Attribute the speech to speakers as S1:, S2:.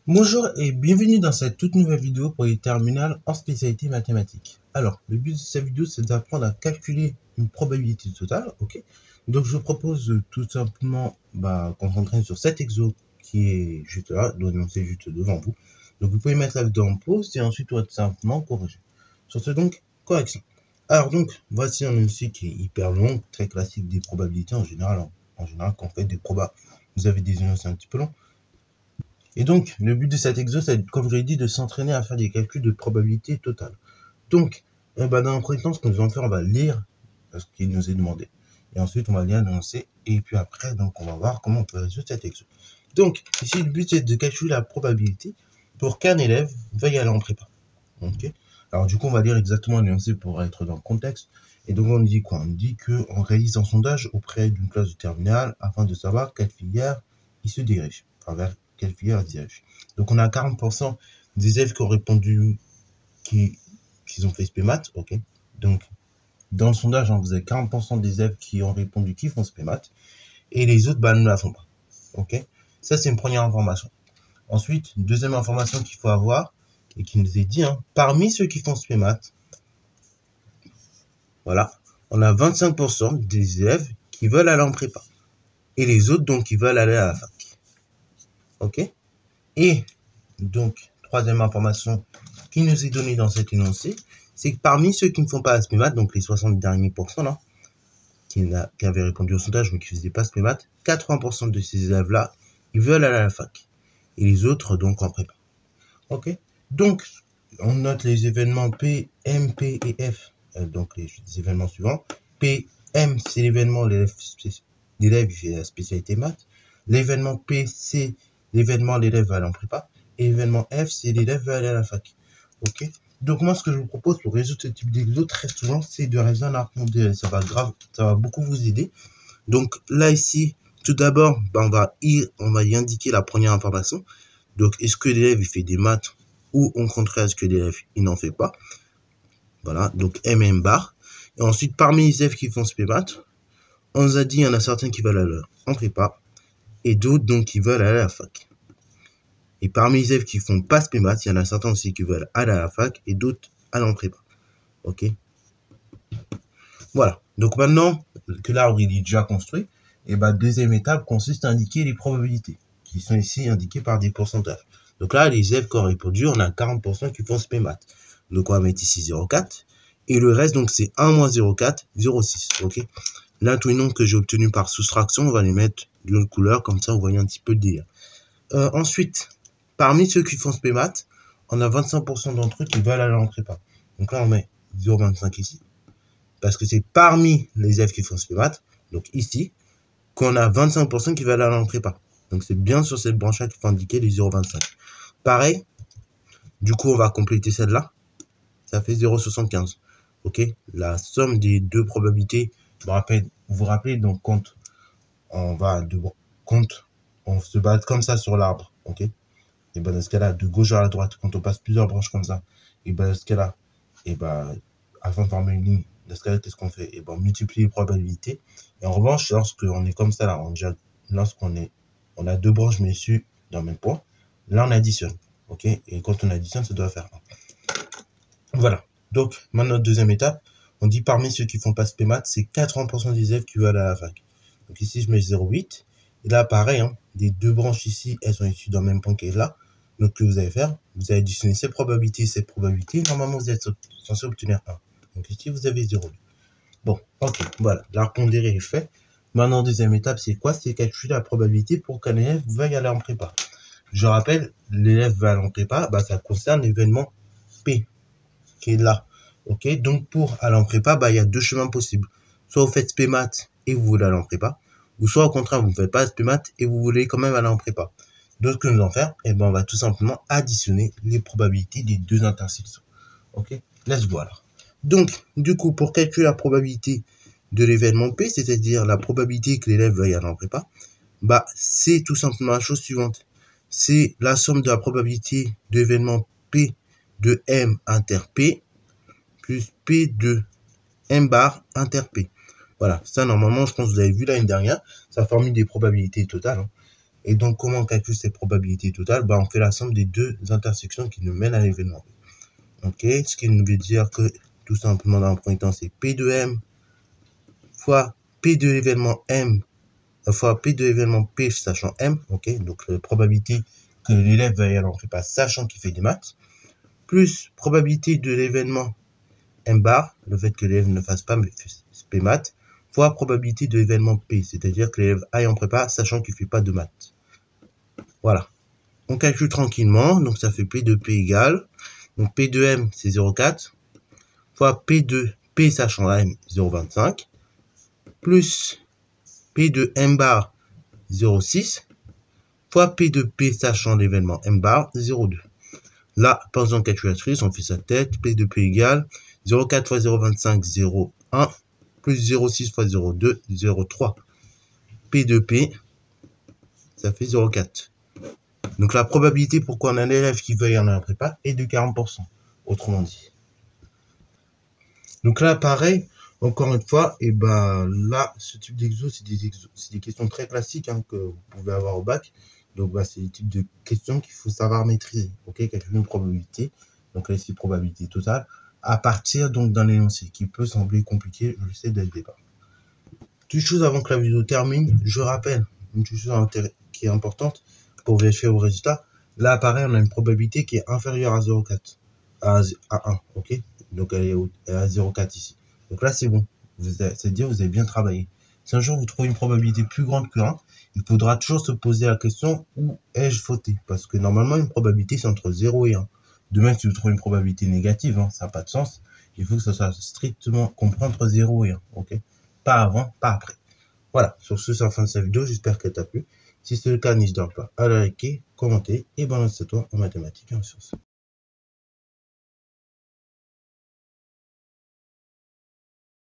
S1: Bonjour et bienvenue dans cette toute nouvelle vidéo pour les terminales en spécialité mathématiques. Alors, le but de cette vidéo, c'est d'apprendre à calculer une probabilité totale, ok? Donc, je vous propose tout simplement qu'on s'entraîne sur cet exo qui est juste là, donc c'est juste devant vous. Donc, vous pouvez mettre la vidéo en pause et ensuite, tout simplement corriger. Sur ce, donc, correction. Alors, donc, voici un énoncé qui est hyper long, très classique des probabilités en général. En général, quand vous faites des probas, vous avez des énoncés un petit peu longs. Et donc, le but de cet exo, c'est, comme je l'ai dit, de s'entraîner à faire des calculs de probabilité totale. Donc, dans un premier temps, ce que nous allons faire, on va lire ce qui nous est demandé. Et ensuite, on va lire l'énoncé. Et puis après, donc, on va voir comment on peut résoudre cet exo. Donc, ici, le but, c'est de calculer la probabilité pour qu'un élève veuille aller en prépa. Ok. Alors, du coup, on va lire exactement l'énoncé pour être dans le contexte. Et donc, on dit quoi? On dit qu'on réalise un sondage auprès d'une classe de terminale afin de savoir quelle filière il se dirige. Enfin, vers quelle filière il se dirige. Donc, on a 40% des élèves qui ont répondu qu'ils ont fait SPMAT. Ok. Donc, dans le sondage, vous avez 40% des élèves qui ont répondu qu'ils font SPMAT. Et les autres, ne la font pas. Ok. Ça, c'est une première information. Ensuite, deuxième information qu'il faut avoir, et qui nous est dit, parmi ceux qui font SPMAT, voilà, on a 25% des élèves qui veulent aller en prépa. Et les autres, donc, qui veulent aller à la fac. Ok? Et, donc, troisième information qui nous est donnée dans cet énoncé, c'est que parmi ceux qui ne font pas SPMAT, donc les 60 derniers pourcents, là, qui avaient répondu au sondage, mais qui ne faisaient pas SPMAT, 80% de ces élèves-là, ils veulent aller à la fac. Et les autres, donc, en prépa. Ok? Donc, on note les événements P, M, P et F, donc les événements suivants. P, M, c'est l'événement, l'élève fait la spécialité maths. L'événement P, c'est l'événement, l'élève va aller en prépa. Et l'événement F, c'est l'élève va aller à la fac. Ok? Donc, moi, ce que je vous propose pour résoudre ce type d'exo, très souvent, c'est de résoudre un arc modèle. Ça va beaucoup vous aider. Donc, là, ici, tout d'abord, on va y indiquer la première information. Donc, est-ce que l'élève il fait des maths ou au contraire, est-ce que l'élève il n'en fait pas? Voilà, donc M bar. Et ensuite, parmi les élèves qui font SPMAT, on nous a dit il y en a certains qui veulent aller en prépa et d'autres donc qui veulent aller à la fac. Et parmi les élèves qui font pas SPMAT, il y en a certains aussi qui veulent aller à la fac et d'autres aller en prépa. Ok? Voilà. Donc maintenant que l'arbre est déjà construit, et deuxième étape consiste à indiquer les probabilités qui sont ici indiquées par des pourcentages. Donc là, les élèves qui ont répondu, on a 40% qui font SPMAT. Donc on va mettre ici 0,4. Et le reste, donc c'est 1 moins 0,4, 0,6. Ok. Là, tous les nombres que j'ai obtenus par soustraction, on va les mettre de l'autre couleur, comme ça vous voyez un petit peu le délire. Ensuite, parmi ceux qui font SPMAT, on a 25% d'entre eux qui veulent aller en prépa. Donc là, on met 0,25 ici. Parce que c'est parmi les élèves qui font SPMAT, donc ici, qu'on a 25% qui veulent aller en prépa. Donc c'est bien sur cette branche-là qu'il faut indiquer les 0,25. Pareil, du coup, on va compléter celle-là. Ça fait 0,75. Ok? La somme des deux probabilités, vous vous rappelez, donc quand on se bat comme ça sur l'arbre. Ok? Et dans ce cas-là, de gauche à la droite, quand on passe plusieurs branches comme ça, et dans ce cas-là, afin de former une ligne, dans ce cas-là, qu'est-ce qu'on fait? On multiplie les probabilités. Et en revanche, lorsqu'on est comme ça, là, on a deux branches mais issues d'un même point, là, on additionne. Ok? Et quand on additionne, ça doit faire 1. Voilà. Donc, maintenant, deuxième étape, on dit parmi ceux qui font pas SPMAT, c'est 80% des élèves qui veulent aller à la fac. Donc ici, je mets 0,8. Et là, pareil, les deux branches ici, elles sont issues d'un même point qui est là. Donc, ce que vous allez faire, vous allez additionner ces probabilités et cette probabilité. Normalement, vous êtes censé obtenir 1. Donc ici, vous avez 0,2. Bon, ok, voilà. La pondérée est fait. Maintenant, deuxième étape, c'est quoi? C'est calculer la probabilité pour qu'un élève veuille aller en prépa. Je rappelle, l'élève va aller en prépa, ça concerne l'événement P qui est là. Ok, donc pour aller en prépa, il y a deux chemins possibles. Soit vous faites SPMAT et vous voulez aller en prépa, ou soit au contraire, vous ne faites pas SPMAT et vous voulez quand même aller en prépa. Donc ce que nous allons faire, on va tout simplement additionner les probabilités des deux intersections. Ok, let's go alors. Donc, du coup, pour calculer la probabilité de l'événement P, c'est-à-dire la probabilité que l'élève veuille aller en prépa, c'est tout simplement la chose suivante. C'est la somme de la probabilité de l'événement P de M inter P plus P de M bar inter P. Voilà, ça normalement, je pense que vous avez vu l'année dernière, ça formule des probabilités totales. Et donc, comment on calcule ces probabilités totales? Bah, on fait la somme des deux intersections qui nous mènent à l'événement B. Ok, ce qui nous veut dire que, tout simplement, dans le premier temps, c'est P de M fois P de l'événement M fois P de l'événement P sachant M. Ok, donc la probabilité que l'élève va y aller en prépa sachant qu'il fait des maths, plus probabilité de l'événement M bar, le fait que l'élève ne fasse pas P maths, fois probabilité de l'événement P, c'est-à-dire que l'élève aille en prépa sachant qu'il ne fait pas de maths. Voilà. On calcule tranquillement, donc ça fait P de P égale, donc P de M c'est 0,4, fois P de P sachant M 0,25, plus P de M bar 0,6, fois P de P sachant l'événement M bar 0,2. Là, par exemple, calculatrice, on fait sa tête, P de P égale 0,4 fois 0,25, 0,1, plus 0,6 fois 0,2, 0,3. P de P, ça fait 0,4. Donc la probabilité pour qu'on ait un élève qui veuille en prépa est de 40%, autrement dit. Donc là, pareil, encore une fois, et ben là, ce type d'exo, c'est des questions très classiques hein, que vous pouvez avoir au bac. Donc bah, c'est le type de questions qu'il faut savoir maîtriser. Ok, calculer une probabilité, donc là c'est probabilité totale, à partir donc d'un énoncé qui peut sembler compliqué, je le sais dès le départ. Toute chose avant que la vidéo termine, je rappelle une chose qui est importante pour vérifier vos résultats. Là, pareil, on a une probabilité qui est inférieure à 0,4, à 1, ok. Donc elle est à 0,4 ici. Donc là, c'est bon. C'est-à-dire vous avez bien travaillé. Si un jour vous trouvez une probabilité plus grande que 1, il faudra toujours se poser la question où ai-je fauté? Parce que normalement, une probabilité, c'est entre 0 et 1. De même, si vous trouvez une probabilité négative, hein, ça n'a pas de sens. Il faut que ça soit strictement compris entre 0 et 1. Ok, pas avant, pas après. Voilà, sur ce, c'est la fin de cette vidéo. J'espère qu'elle t'a plu. Si c'est le cas, n'hésite pas à la liker, commenter et balancer toi en mathématiques et en sciences.